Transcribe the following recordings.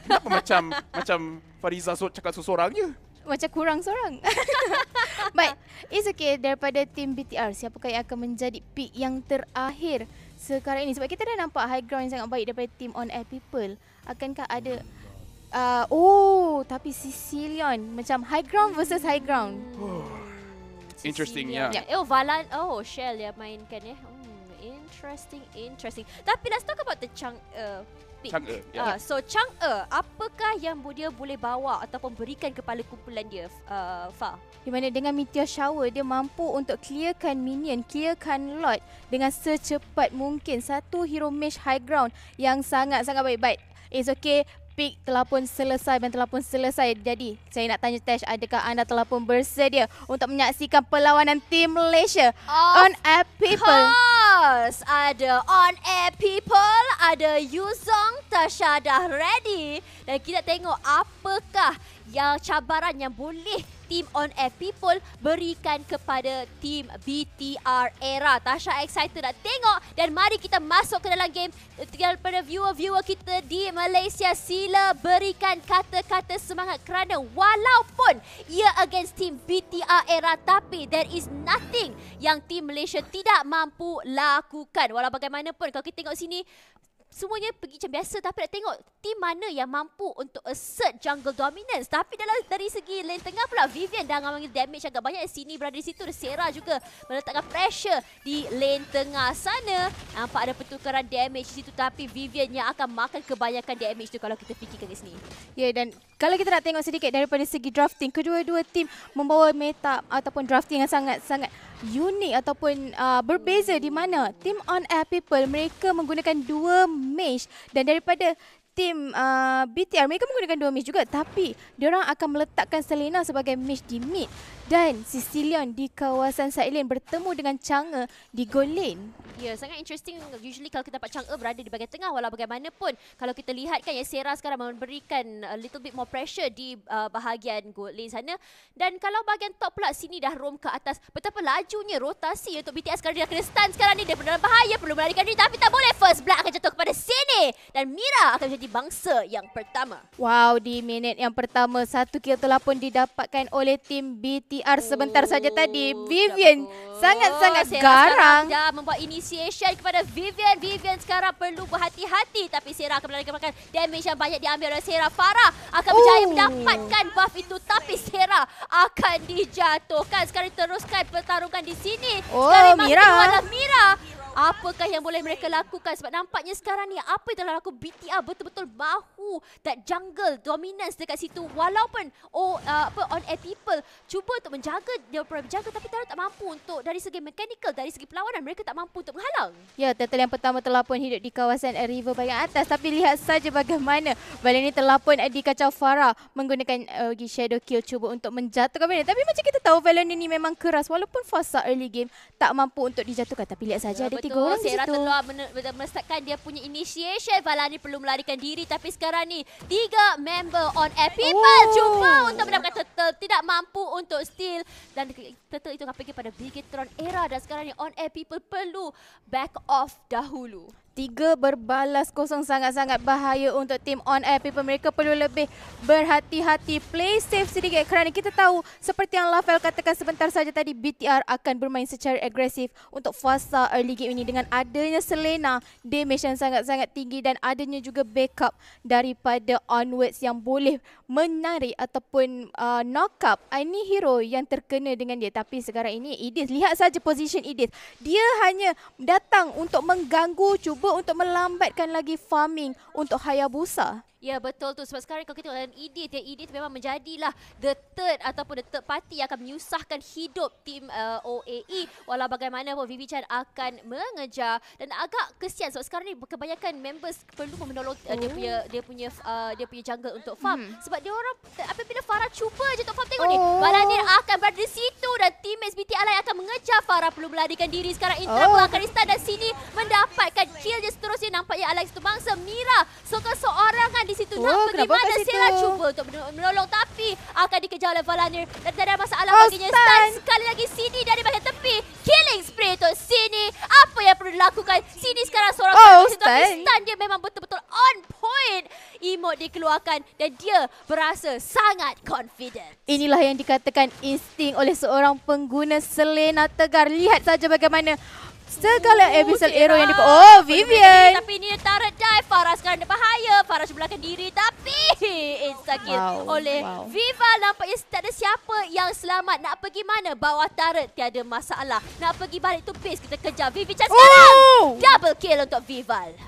Kenapa macam Fariza cakap seseorang je? Macam kurang seorang. Baik, it's okay. Daripada tim BTR, siapakah yang akan menjadi pick yang terakhir sekarang ini? Sebab kita dah nampak high ground yang sangat baik daripada tim On Air People. Akankah ada tapi Sicilian macam high ground versus high ground. Interesting, ya. Shell yang mainkan ya. Interesting. Tapi let's talk about the pick. Chang'e, ya. So Chang'e, apakah yang dia boleh bawa ataupun berikan kepada kumpulan dia, Fa? Di mana dengan Meteor Shower, dia mampu untuk clearkan minion, clearkan lot dengan secepat mungkin. Satu hero mage high ground yang sangat-sangat baik-baik. It's okay. Pick telah pun selesai dan telah pun selesai. Jadi, saya nak tanya Tash, adakah anda telah pun bersedia untuk menyaksikan perlawanan tim Malaysia On Air People? Course. Ada On Air People, ada Yuzong, Tasha dah ready. Dan kita tengok apakah yang cabaran yang boleh tim On Air People berikan kepada tim BTR Era. Tasha excited nak tengok dan mari kita masuk ke dalam game. Kepada viewer-viewer kita di Malaysia, sila berikan kata-kata semangat kerana walaupun ia against tim BTR Era, tapi there is nothing yang tim Malaysia tidak mampu lakukan. Walau bagaimanapun, kalau kita tengok sini, semuanya pergi macam biasa, tapi nak tengok tim mana yang mampu untuk assert jungle dominance. Tapi dari segi lane tengah pula, Vivian dah mengambil damage agak banyak di sini, berada di situ. Sarah juga meletakkan pressure di lane tengah sana. Nampak ada pertukaran damage di situ, tapi Vivian yang akan makan kebanyakan damage tu kalau kita fikirkan di sini. Ya, dan kalau kita nak tengok sedikit daripada segi drafting, kedua-dua tim membawa meta ataupun drafting yang sangat-sangat unik ataupun berbeza, di mana tim On Air People mereka menggunakan 2 mage dan daripada tim BTR mereka menggunakan 2 mage juga, tapi diorang akan meletakkan Selena sebagai mage di mid dan Sicilian di kawasan side lane bertemu dengan Chang'e di gold lane. Ya, sangat interesting. Usually kalau kita dapat Chang'e berada di bahagian tengah, walau bagaimanapun kalau kita lihat kan, ya, Sarah sekarang memberikan a little bit more pressure di bahagian gold lane sana. Dan kalau bahagian top pula, sini dah roam ke atas. Betapa lajunya rotasi untuk BTS sekarang. Dia dah kena stun sekarang ni. Dia dalam bahaya, perlu melarikan diri, tapi tak boleh. First blood akan jatuh kepada sini dan Mira akan menjadi bangsa yang pertama. Wow, di minit yang pertama, 1 kill telah pun didapatkan oleh tim BTR sebentar saja tadi. Vivian sangat-sangat garang. Dah membuat initiation kepada Vivian. Vivian sekarang perlu berhati-hati, tapi Sarah akan melarikan damage yang banyak diambil oleh Sarah. Farah akan berjaya mendapatkan buff itu, tapi Sarah akan dijatuhkan. Sekarang teruskan pertarungan di sini. Sekarang Mira. adalah Mira. Apakah yang boleh mereka lakukan? Sebab nampaknya sekarang ni apa yang telah lakukan BTR betul-betul mahu that jungle dominance dekat situ. Walaupun On Air People cuba untuk menjaga, dia berjaga, tapi tak mampu untuk dari segi mechanical, dari segi perlawanan mereka tak mampu untuk menghalang. Ya, turtle yang pertama telah pun hidup di kawasan river bahagian atas, tapi lihat saja bagaimana bala ini telah pun dikacau. Farah menggunakan shadow kill cuba untuk menjatuhkan bala. Tapi macam kita tahu Valen ini memang keras, walaupun fasa early game tak mampu untuk dijatuhkan, tapi lihat saja ada 3 orang di Sarah situ. telah meletakkan dia punya initiation. Valani perlu melarikan diri, tapi sekarang ni 3 member On Air People cuba untuk mendapatkan turtle, tidak mampu untuk steal, dan turtle itu akan pergi pada Bigetron Era. Dan sekarang ni On Air People perlu back off dahulu. 3 berbalas kosong, sangat-sangat bahaya untuk tim On Air People. Mereka perlu lebih berhati-hati, play safe sedikit, kerana kita tahu seperti yang Lafel katakan sebentar saja tadi, BTR akan bermain secara agresif untuk fasa early game ini dengan adanya Selena, damage yang sangat-sangat tinggi, dan adanya juga backup daripada Onwards yang boleh menarik ataupun knock up any hero yang terkena dengan dia. Tapi sekarang ini Edith, lihat saja position Edith. Dia hanya datang untuk mengganggu, cuba untuk melambatkan lagi farming untuk Hayabusa. Ya, betul tu. Sebab sekarang kalau kita tengok Edith, Edith memang menjadilah the third ataupun the third party yang akan menyusahkan hidup tim OAE. Walau bagaimanapun Vivi Chan akan mengejar, dan agak kesian sebab sekarang ni kebanyakan members perlu menolong dia punya jungle untuk farm. Sebab dia orang apabila Farah cuba je untuk farm, tengok ni, Balanir akan berada di situ dan teammates BTR lain akan mengejar. Farah perlu melarikan diri. Sekarang Intra pun akan restart dan sini mendapatkan kill je seterusnya. Nampaknya Alex tu bangsa. Mira seorangan di situ. Oh, Nak pergi kenapa mana? kat situ? Sera cuba untuk menolong tapi akan dikejar oleh Valanir. Dan tidak ada masalah Oh, baginya. stun. Stun sekali lagi Sini dari bahagian tepi. Killing spree untuk Sini. Apa yang perlu dilakukan? Sini sekarang seorang Oh, tapi stun. stun dia memang betul-betul on point. Emote dikeluarkan dan dia berasa sangat confident. Inilah yang dikatakan insting oleh seorang pengguna Selena Tegar. Lihat saja bagaimana segala abyssal arrow yang Oh, Vivian. Tapi ini turret dive. Farah sekarang ada bahaya. Farah belakang diri tapi insta kill oleh Viva. Nampaknya tak ada siapa yang selamat. Nak pergi mana? Bawah turret tiada masalah. Nak pergi balik tu base kita kejar. Vivi Chan sekarang. Double kill untuk Vival.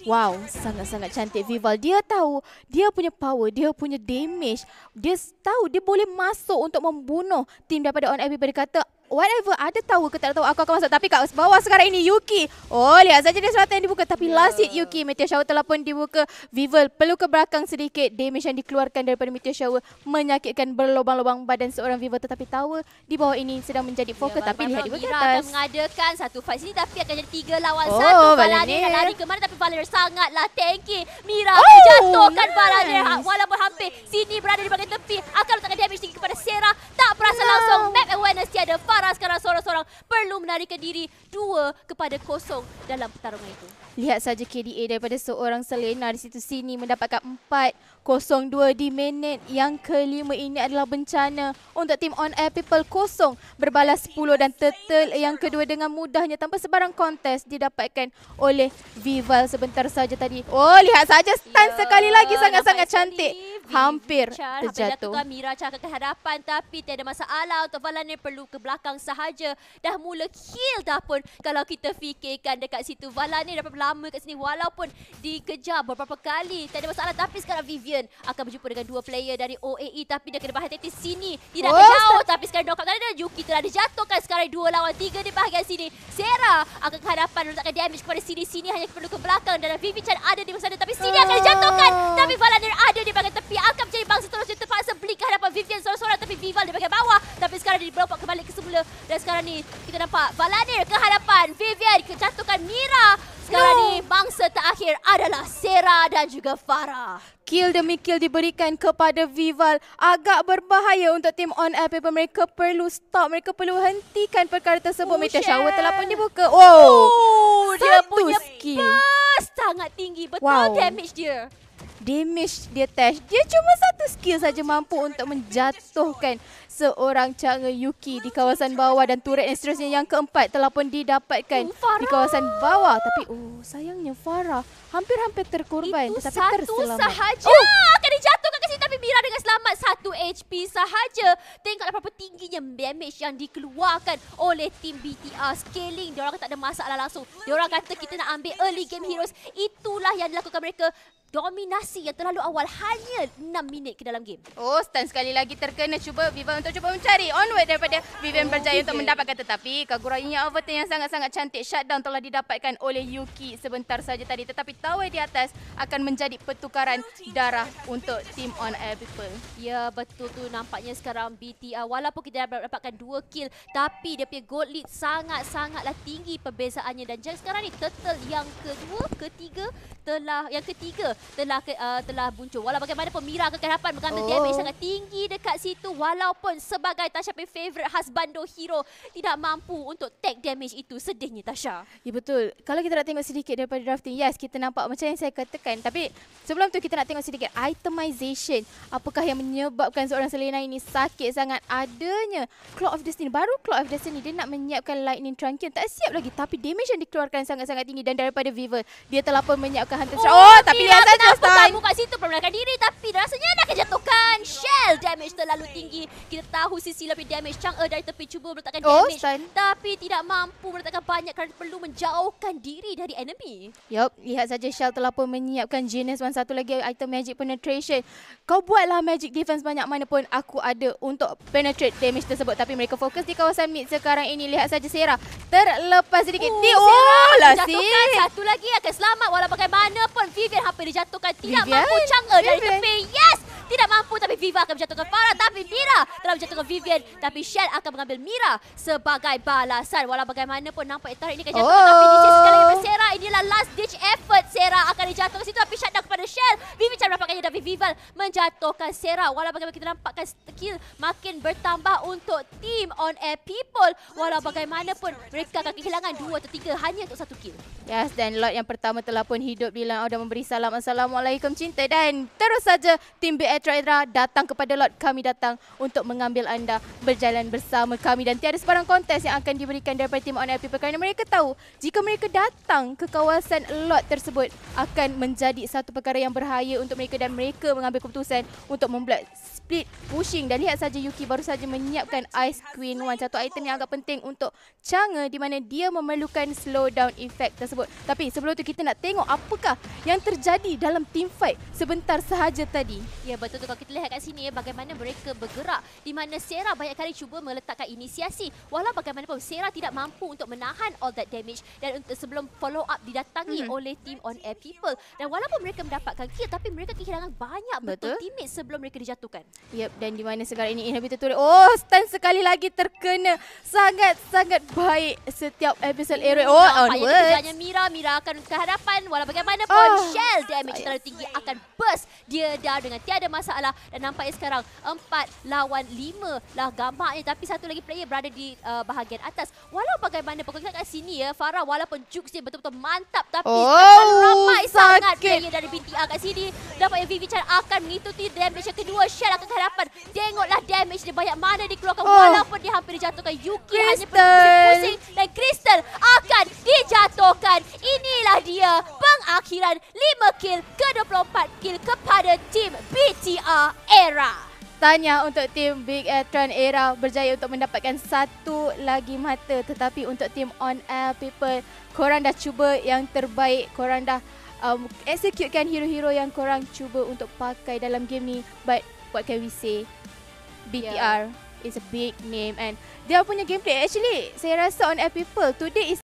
Wow, sangat-sangat cantik Vival. Dia tahu dia punya power, dia punya damage. Dia tahu dia boleh masuk untuk membunuh tim daripada On Air. Dia kata, whatever, ada tahu ke tak tahu aku akan masuk. Tapi kat bawah sekarang ini Yuki. Oh, lihat saja dia selatan yang dibuka. Tapi last hit Yuki. Meteor Shower telah pun dibuka. Vival perlu ke belakang sedikit. Damage yang dikeluarkan daripada Meteor Shower menyakitkan berlubang-lubang badan seorang Vival. Tetapi tower di bawah ini sedang menjadi fokus. Tapi lihat di bawah Mira atas. akan mengadakan satu fight sini tapi akan jadi 3 lawan 1. Oh, Valanir Valanir. nak lari ke mana tapi Valanir sangatlah tanky. Mira akan jatuhkan Valanir walaupun hampir Sini berada di bahagian tepi. Akan letakkan damage tinggi kepada Sarah. Tak perasan langsung. Map awareness tiada. Farah sekarang seorang-seorang perlu menarikan diri 2-0 dalam pertarungan itu. Lihat saja KDA daripada seorang Selena di situ sini mendapatkan 4-0-2 di minit yang kelima. Ini adalah bencana untuk tim On Air People. Kosong berbalas 10 dan turtle yang kedua dengan mudahnya tanpa sebarang kontes didapatkan oleh Vival sebentar saja tadi. Oh, lihat saja stun sekali lagi sangat-sangat cantik. Hampir terjatuh. Mira cakap ke hadapan tapi tiada masalah untuk Valanir perlu ke belakang sahaja. Dah mula kill dah pun kalau kita fikirkan dekat situ. Valanir dapat lama kat sini walaupun dikejar beberapa kali. Tak ada masalah tapi sekarang Vivian akan berjumpa dengan 2 player dari OAE tapi dia kena hati-hati sini. Tidak jauh tapi sekarang knock out tadi Yuki telah dijatuhkan. Sekarang 2 lawan 3 di bahagian sini. Sarah akan ke hadapan meletakkan damage kepada Sini. Sini hanya perlu ke belakang dan Vivi Chan ada di sana tapi Sini akan dijatuhkan. Tapi Valanir ada di bahagian tepi akan menjadi bangsa terus dia terpaksa beli ke hadapan Vivian seorang-seorang tapi Vival di bahagian bawah. Tapi sekarang dia berlompat kembali ke semula dan sekarang ni kita nampak Valanir ke hadapan Vivian kejatuhkan Mira. Sekarang ni bangsa terakhir adalah Sarah dan juga Farah. Kill demi kill diberikan kepada Vival. Agak berbahaya untuk tim On Air People. Mereka perlu stop. Mereka perlu hentikan perkara tersebut. Meteor Shower telah pun dibuka. Dia punya skill burst sangat tinggi. Betul damage dia. Damage dia Tash. Dia cuma satu skill saja mampu untuk menjatuhkan seorang Chang'e Yuki di kawasan bawah dan turret dan seterusnya yang keempat telah pun didapatkan di kawasan bawah. Tapi sayangnya Farah hampir-hampir terkorban. Itu tetapi satu terselamat. sahaja. Akan dijatuhkan ke sini tapi Mira dengan selamat 1 HP sahaja. Tengoklah berapa tingginya damage yang dikeluarkan oleh tim BTR. Scaling diorang tak ada masalah langsung. Diorang kata kita nak ambil early game heroes. Itulah yang dilakukan mereka. Dominasi yang terlalu awal hanya 6 minit ke dalam game. Stun sekali lagi terkena. Cuba Vivian untuk cuba mencari onward daripada Vivian berjaya untuk mendapatkan tetapi keguraiannya overturn yang sangat-sangat cantik. Shutdown telah didapatkan oleh Yuki sebentar saja tadi. Tetapi tower di atas akan menjadi pertukaran darah untuk tim On Air People. Ya betul tu nampaknya sekarang BTR walaupun kita dah dapatkan 2 kill tapi dia punya gold lead sangat-sangatlah tinggi perbezaannya dan sekarang ni turtle yang ketiga telah muncul. Walau bagaimanapun Mira akan ke hadapan mengambil damage sangat tinggi dekat situ walaupun sebagai Tasha punya favourite husbando hero tidak mampu untuk take damage itu. Sedihnya Tasha. Ya betul. Kalau kita nak tengok sedikit daripada drafting, yes kita nampak macam yang saya katakan. Tapi sebelum tu kita nak tengok sedikit itemization. Apakah yang menyebabkan seorang Selena ini sakit sangat? Adanya Claw of Destiny. Baru Claw of Destiny dia nak menyiapkan Lightning Truncheon. Tak siap lagi tapi damage yang dikeluarkan sangat-sangat tinggi dan daripada Viva dia telah pun menyiapkan Hunter Strike. Tapi lihat saja stun. Kat situ permulakan diri tapi rasanya dah kejatuhkan. Shell damage terlalu tinggi. Kita tahu sisi lebih damage. Chang'e dari tepi cuba meletakkan damage tapi tidak mampu meletakkan banyak kerana perlu menjauhkan diri dari enemy. Yup, lihat saja Shell telah pun menyiapkan Genius One. Satu lagi item Magic Penetration. Kau buatlah Magic Defense banyak mana pun aku ada untuk penetrate damage tersebut. Tapi mereka fokus di kawasan mid sekarang ini. Lihat saja Sarah terlepas sedikit. Dijatuhkan. Satu lagi akan selamat walau bagaimanapun Vivian hampir dijatuhkan. Tidak mampu Chang'e dari tepi. Yes! tidak mampu, tapi Viva akan menjatuhkan Farah, tapi Mira telah menjatuhkan Vivian, tapi Shell akan mengambil Mira sebagai balasan. Walau bagaimanapun nampak tarik ini akan jatuhkan, tapi di sisi sekali lagi Sarah, inilah last ditch effort. Sarah akan dijatuhkan situ, tapi shutdown kepada Shell. Vivi cara mendapatkannya, tapi Vival menjatuhkan Sarah. Walau bagaimana kita nampakkan skill makin bertambah untuk team On Air People. Walau bagaimanapun mereka akan kehilangan 2 atau 3 hanya untuk 1 kill. Yes, dan lot yang pertama telah pun hidup di Lan Au dan memberi salam Assalamualaikum cinta, dan terus saja tim Beatrice datang kepada lot. Kami datang untuk mengambil anda, berjalan bersama kami, dan tiada sebarang kontes yang akan diberikan daripada tim On Air People kerana mereka tahu jika mereka datang ke kawasan lot tersebut akan menjadi satu perkara yang berbahaya untuk mereka, dan mereka mengambil keputusan untuk membuat split pushing. Dan lihat saja Yuki baru saja menyiapkan Ice Queen One, satu item yang agak penting untuk Chang'e di mana dia memerlukan slow down effect tersebut. Tapi sebelum tu kita nak tengok apakah yang terjadi dalam team fight sebentar sahaja tadi. Ya betul tu, kalau kita lihat kat sini bagaimana mereka bergerak, di mana Sarah banyak kali cuba meletakkan inisiasi. Walau bagaimanapun Sarah tidak mampu untuk menahan all that damage, dan untuk sebelum follow up didatangi oleh team On Air People. Dan walaupun mereka mendapatkan kill, tapi mereka kehilangan banyak betul teammate sebelum mereka dijatuhkan. Yep, dan di mana sekarang ini inhibitor turret. Oh, stun sekali lagi terkena. Sangat-sangat baik setiap episode Aeroid. Oh, onwards. Kerjanya Mira akan ke hadapan. Walau bagaimanapun Shell damage terlalu tinggi akan burst dia dah dengan tiada masalah. Dan nampaknya sekarang 4 lawan 5 lah gambarnya, tapi satu lagi player berada di bahagian atas. Walau bagaimanapun kalau kita kat sini ya, Farah walaupun jukes dia betul-betul mantap, tapi ramai sangat player dari BTR kat sini. Nampaknya Vivi Chan akan mengikuti damage yang kedua. Shell akan ke hadapan. Tengoklah damage dia banyak mana dikeluarkan walaupun dia hampir dijatuhkan. Yuki hanya perlu pusing-pusing, dan Crystal akan dijatuhkan. Inilah dia pengakhiran 5 kill ke 24 kill kepada tim BTR Era. Tanya untuk tim Big Etron Era berjaya untuk mendapatkan satu lagi mata, tetapi untuk tim On Air People, korang dah cuba yang terbaik. Korang dah executekan hero-hero yang korang cuba untuk pakai dalam game ni. But what can we say? BTR is a big name, and dia punya gameplay actually saya rasa On Air People today is